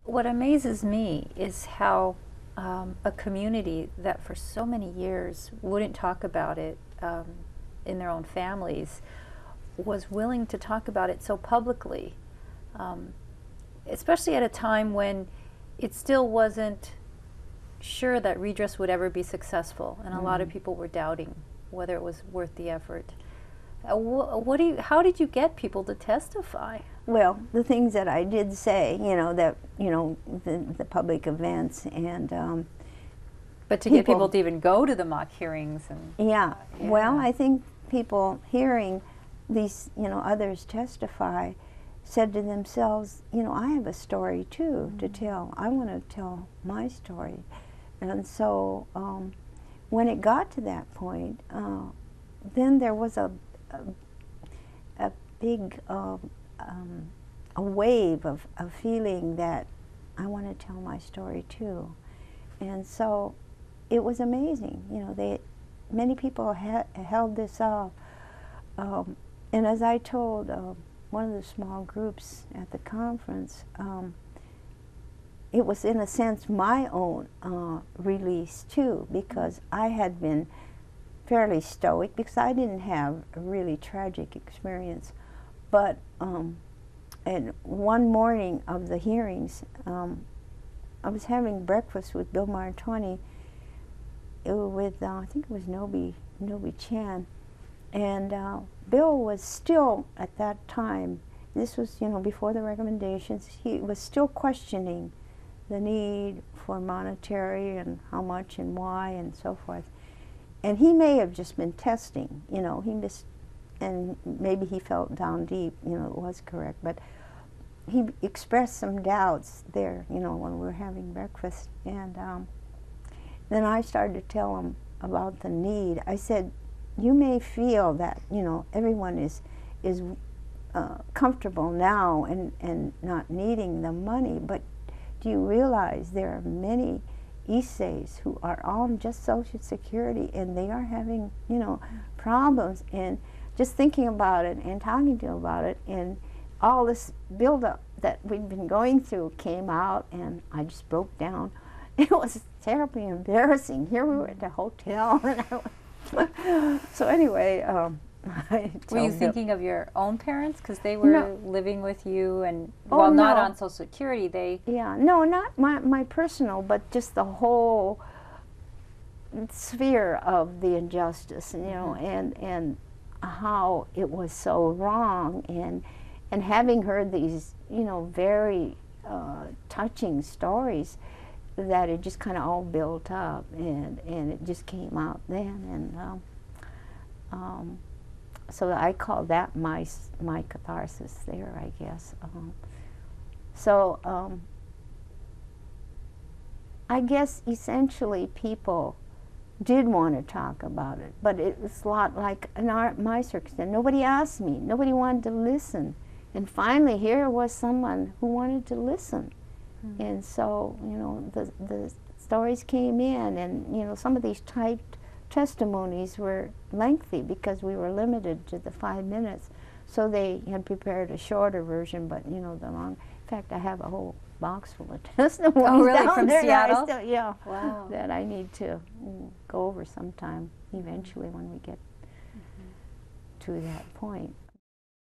What amazes me is how a community that for so many years wouldn't talk about it in their own families was willing to talk about it so publicly, especially at a time when it still wasn't sure that redress would ever be successful, and a lot of people were doubting whether it was worth the effort. How did you get people to testify? Well, the things that I did say, that, the public events and... but to get people to even go to the mock hearings and... Yeah. Well, I think people hearing these, others testify said to themselves, I have a story too to tell. I want to tell my story. And so when it got to that point, then there was a big a wave of feeling that I want to tell my story too. And so it was amazing. Many people held this up. And as I told one of the small groups at the conference, it was in a sense my own release too, because I had been fairly stoic because I didn't have a really tragic experience. But and one morning of the hearings, I was having breakfast with Bill Martoni with, I think it was Nobi Chan, and Bill was still, at that time, this was, before the recommendations, he was still questioning the need for monetary and how much and why and so forth. And he may have just been testing, he missed, and maybe he felt down deep, it was correct, but he expressed some doubts there, when we were having breakfast. And then I started to tell him about the need. I said, you may feel that, everyone is comfortable now and not needing the money, but do you realize there are many Issei's who are on just Social Security and they are having, problems, and just thinking about it and talking to him about it, and all this buildup that we'd been going through came out, and I just broke down. It was terribly embarrassing. Here we were at the hotel, and so anyway, were you thinking of your own parents because they were living with you, and while not on Social Security, they... Yeah, no, not my personal, but just the whole sphere of the injustice, and how it was so wrong, and having heard these, very touching stories, that it just kind of all built up, and it just came out then, and so I call that my catharsis there, I guess. I guess essentially people did want to talk about it, but it was a lot like in my circumstance. Nobody asked me. Nobody wanted to listen. And finally, here was someone who wanted to listen. Mm-hmm. And so, the stories came in, and, some of these typed testimonies were lengthy because we were limited to the 5 minutes. So they had prepared a shorter version, but, the long... In fact, I have a whole box full of testimonies. Oh, really? Down From there Seattle? Wow. That I need to go over sometime, eventually, when we get to that point.